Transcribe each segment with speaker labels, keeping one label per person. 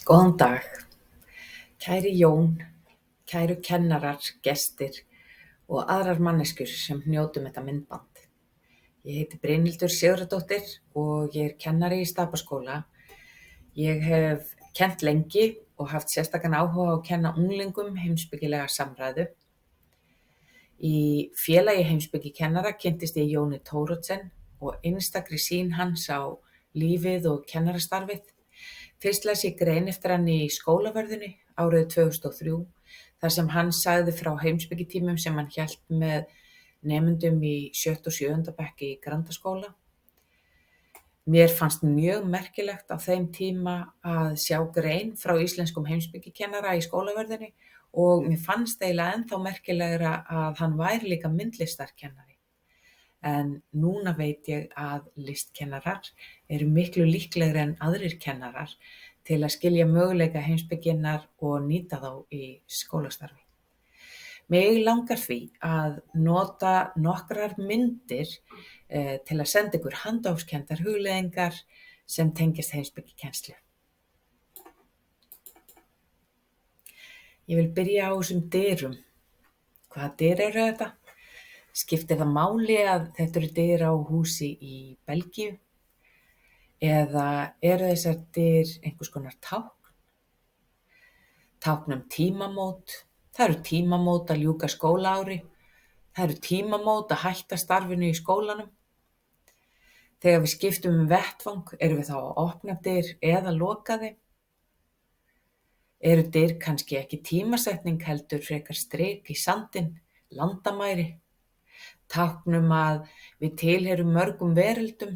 Speaker 1: Góðan dag, kæri Jón, kæru kennarar, gestir og aðrar manneskjur sem hnjótum þetta myndband. Ég heiti Brynhildur Sigurðardóttir og ég er kennari í Stapaskóla. Ég hef kennt lengi og haft sérstakan áhuga á að kenna unglingum heimspekilega samræðu. Í félagi heimspekikennara kynntist ég Jóni Thoroddsen og einstakri sýn hans á lífið og kennarastarfið. Fyrst las ég grein eftir hann í Skólavörðunni árið 2003 þar sem hann sagði frá heimspekitímum sem hann hélt með nemendum í 7. og 7. bekk í Grandaskóla. Mér fannst mjög merkilegt á þeim tíma að sjá grein frá íslenskum heimspekikennara í Skólavörðunni og mér fannst eiginlega ennþá merkilegra að hann væri líka myndlistarkennari. En núna veit ég að listkennarar eru miklu líklegri en aðrir kennarar til að skilja möguleika heimspekinnar og nýta þá í skólastarfi. Mig langar því að nota nokkrar myndir til að senda ykkur handahófskenndar hugleiðingar sem tengjast heimspekikennslu. Ég vil byrja á þessum dyrum. Hvaða dyr eru þetta? Skiptir það máli að þetta eru dyr á húsi í Belgíu? Eða eru þessar dyr einhvers konar tákn? Tákn tímamót. Það eru tímamót að ljúka skólaári. Það eru tímamót að hætta starfinu í skólanum. Þegar við skiptum vettvang, erum við þá að opna dyr eða loka þeim? Eru dyr kannski ekki tímasetning heldur frekar strik í sandinn, landamæri? Táknum að við tilheyrum mörgum veröldum.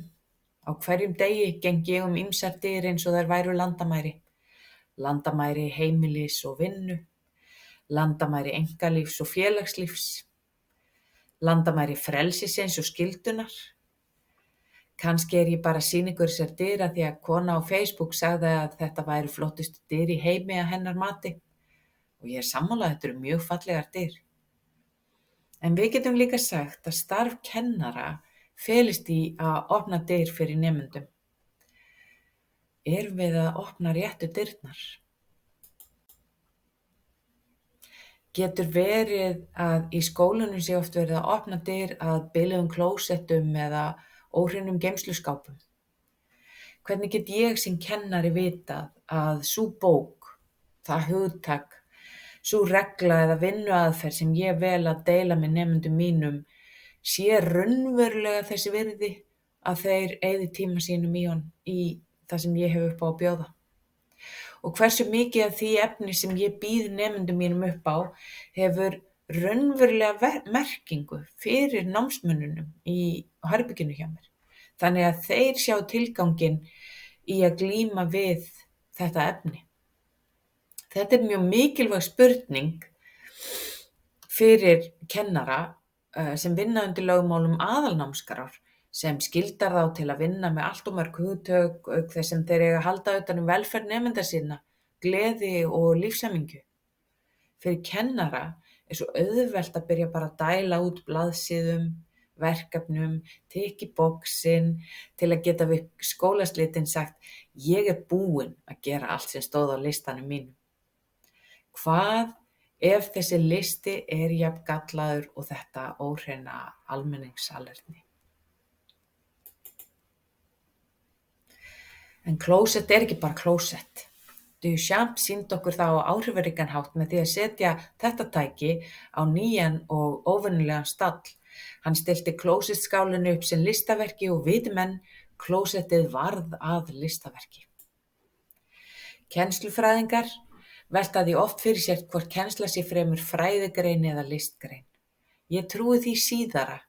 Speaker 1: Á hverjum degi geng ég ýmsar dyr eins og þær væru landamæri. Landamæri heimilis og vinnu. Landamæri einkalífs og félagslífs. Landamæri frelsisins og skyldunar. Kannski er ég bara að sýna ykkur þessar dyr af því að kona á Facebook sagði að þetta væru flottustu dyr í heimi að hennar mati. Og ég er sammála að þetta eru mjög fallegar dyr. En við getum líka sagt að starf kennara felist í að opna dyr fyrir nemendum. Erum við að opna réttu dyrnar? Getur verið að í skólunum sé oft verið að opna dyr að biluðum klósettum eða óhreinum geymsluskápum? Hvernig get ég sem kennari vitað að sú bók, það hugtak, sú regla eða vinnuaðferð sem ég vel að deila með nemendum mínum sé raunverulega þessi virði að þeir eyði tíma sínum í það sem ég hef upp á að bjóða? Og hversu mikið af því efni sem ég býð nemendum mínum upp á hefur raunverulega merkingu fyrir námsmönnunum í herberginu hjá mér, þannig að þeir sjá tilganginn í að glíma við þetta efni. Þetta er mjög mikilvæg spurning fyrir kennara sem vinna undir lögmálum aðalnámskrár sem skyldar þá til að vinna með allt of mörg hugtök auk þess sem þeir eiga að halda utan velferð nemenda sinna, gleði og lífshamingju. Fyrir kennara er svo auðvelt að byrja bara að dæla út blaðsíðum, verkefnum, tikka í boxin til að geta við skólaslitin sagt ég er búin að gera allt sem stóð á listanum mínum. Hvað ef þessi listi er jafn gallaður og þetta óhreina almenningssalerni? En klósett er ekki bara klósett. Duchamp sýndi okkur það á áhrifaríkan hátt með því að setja þetta tæki á nýjan og óvenjulegan stall. Hann stillti klósettskálinu upp sem listaverki og viti menn, klósettið varð að listaverki. Kennslufræðingar velta því oft fyrir sér hvort kennsla sé fremur fræðigrein eða listgrein. Ég trúi því síðara.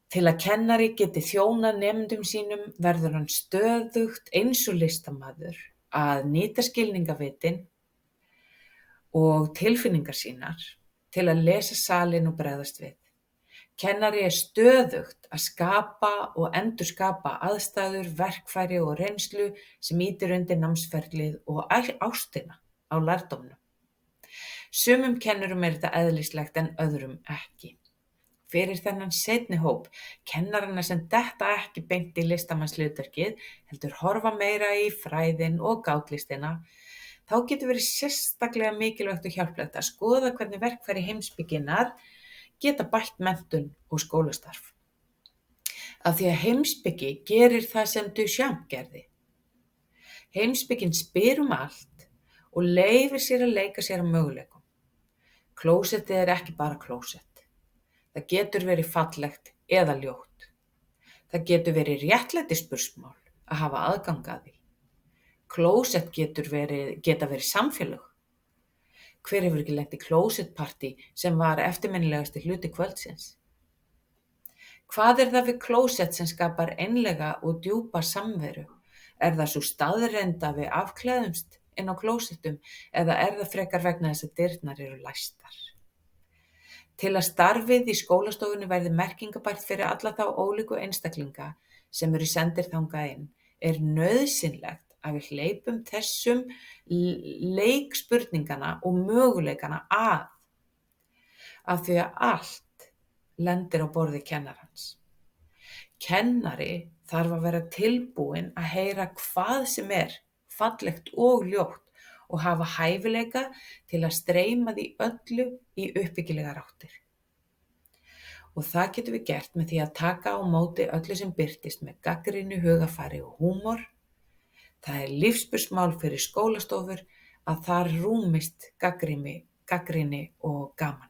Speaker 1: Til að kennari geti þjónað nemendum sínum verður hann stöðugt eins og listamaður að nýta skilningavitin og tilfinningar sínar til að lesa salinn og bregðast við. Kennari er stöðugt að skapa og endurskapa aðstæður, verkfæri og reynslu sem ýtir undir námsferlið og ástina á lærdómnum. Sumum kennurum er þetta eðlislegt en öðrum ekki. fyrir þennan seinni hóp, kennarana sem detta ekki beint í listamannshlutverkið, heldur horfa meira í fræðin og gátlistina, þá getur verið sérstaklega mikilvægt og hjálplegt að skoða hvernig verkfæri heimspekinnar geta bætt menntun og skólastarf. Af því að heimspeki gerir það sem Duchamp gerði. Heimspekin spyr allt og leyfir sér að leika sér að möguleikum. Klósettið er ekki bara klósett. Það getur verið fallegt eða ljótt. Það getur verið réttlætisspörsmál að hafa aðgang að því. Klósett geta verið samfélög. Hver hefur ekki lent í klósettpartí sem var eftirminnilegasti hluti kvöldsins? Hvað er það við klósett sem skapar einlega og djúpa samveru? Er það svo staðreynd að við afklæðumst inn á klósettum eða er það frekar vegna þess að dyrnar eru læstar? Til að starfið í skólastofunni verði merkingabært fyrir alla þá ólíku einstaklinga sem eru sendir þangað inn, er nauðsynlegt að við hleypum þessum leik spurningana og möguleikana að. Af því að allt lendir á borði kennarans. Kennari þarf að vera tilbúinn að heyra hvað sem er fallegt og ljótt og hafa hæfileika til að streyma því öllu í uppbyggilegar áttir. Og það getum við gert með því að taka á móti öllu sem birtist með gagnrýnu hugafari og húmor. Það er lífsspursmál fyrir skólastofur að þar rúmist gagnrýni og gaman.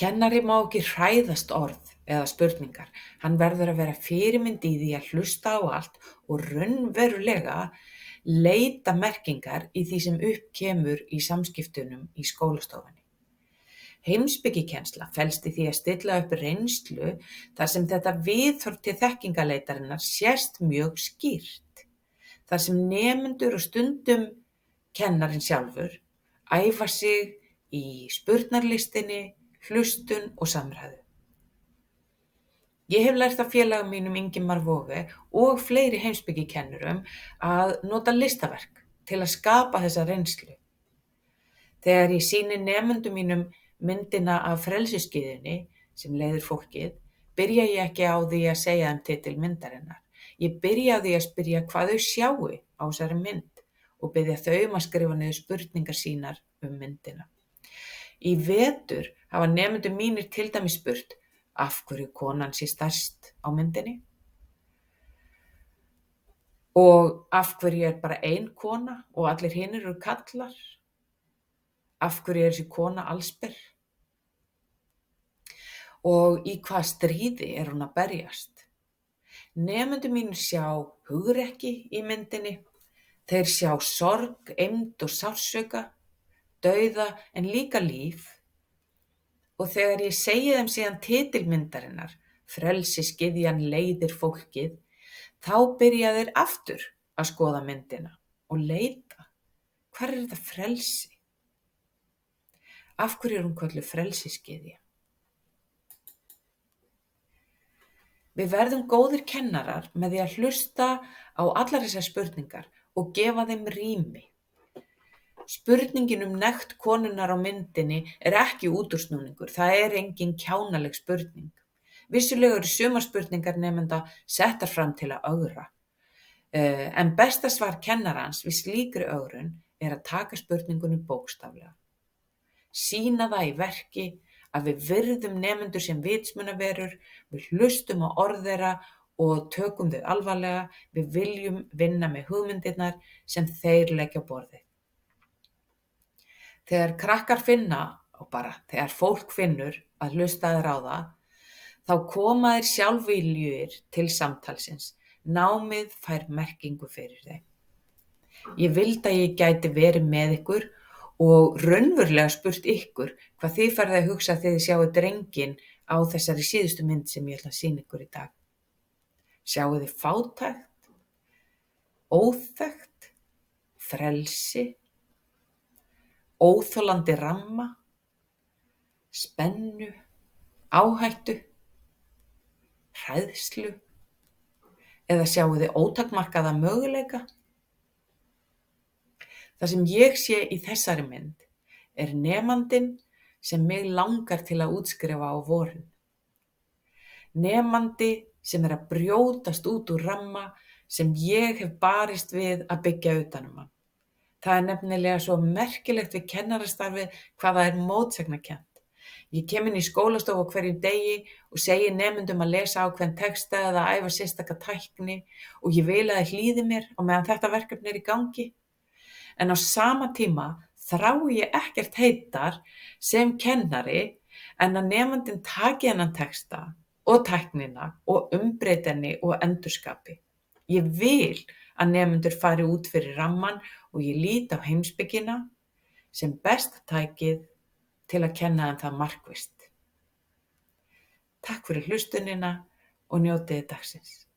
Speaker 1: Kennari má ekki hræðast orð eða spurningar. Hann verður að vera fyrirmynd í því að hlusta á allt og raunverulega leita merkingar í því sem upp kemur í samskiptunum í skólastofunni. Heimspekikennsla felst í því að stilla upp reynslu þar sem þetta viðhorf til þekkingaleitarinnar sést mjög skýrt. Þar sem nemendur og stundum kennarinn sjálfur æfa sig í spurnarlistinni, hlustun og samræðu. Ég hef lært af félagum mínum Ingimar Voge og fleiri heimspekikennurum að nota listaverk til að skapa þessa reynslu. Þegar ég sýni nemendum mínum myndina af frelsisgyðjunni sem leiðir fólkið, byrja ég ekki á því að segja þeim titil myndarinnar. Ég byrja á því að spyrja hvað þau sjáu á þessari mynd og biðja þau að skrifa niður spurningar sínar myndina. Í vetur hafa nemendur mínir til dæmis spurt af hverju konan sé stærst á myndinni og af hverju er bara ein kona og allir hinir eru karlar. Af hverju er þessi kona allsber? Og í hvað stríði er hún að berjast? Nemendur mínir sjá hugrekki í myndinni. Þeir sjá sorg, eymd og sársauka, dauða en líka líf. Og þegar ég segi þeim síðan titilmyndarinnar, frelsisgyðjan leiðir fólkið, þá byrja þeir aftur að skoða myndina og leita. Hvar er þetta frelsi? Af hverju er hún kölluð frelsisgyðja? Við verðum góðir kennarar með því að hlusta á allar þessar spurningar og gefa þeim rými. Spurningin nekt konunnar á myndinni er ekki útúrsnúningur, það er engin kjánaleg spurning. Vissulega eru sumar spurningar nemenda settar fram til að ögra. En besta svar kennarans við slíkri ögrun er að taka spurningunni bókstaflega. Sýna það í verki að við virðum nemendur sem vitsmunaverur, við hlustum á orð þeirra og tökum þau alvarlega, við viljum vinna með hugmyndirnar sem þeir leggja á borðið. Þegar krakkar finna og bara þegar fólk finnur að hlusta þeir á það, þá koma þeir sjálfviljugir til samtalsins. Námið fær merkingu fyrir þeim. Ég vildi að ég gæti verið með ykkur og raunverulega spurt ykkur hvað þið farið að hugsa þegar þið sjáu drenginn á þessari síðustu mynd sem ég ætla að sýna ykkur í dag. Sjáu þið fátækt, óþekkt, frelsi, óþolandi ramma, spennu, áhættu, hræðslu eða sjáu þið ótakmarkaða möguleika? Það sem ég sé í þessari mynd er nemandinn sem mig langar til að útskrifa á vorin. Nemandi sem er að brjótast út úr ramma sem ég hef barist við að byggja utan um hann. Það er nefnilega svo merkilegt við kennarastarfið hvað það er mótsagnakennt. Ég kem inn í skólastofu á hverjum degi og segi nemendum að lesa ákveðinn texta eða æfa sérstaka tækni og ég vil að þeir hlýði mér á meðan þetta verkefni er í gangi. En á sama tíma þrái ég ekkert heitar sem kennari en að nemandinn taki þennan texta og tæknina og umbreyta henni og endurskapi. Ég vil að nemendur fari út fyrir rammann og ég lít á heimspekina sem besta tækið til að kenna þeim það markvisst. Takk fyrir hlustunina og njótið dagsins.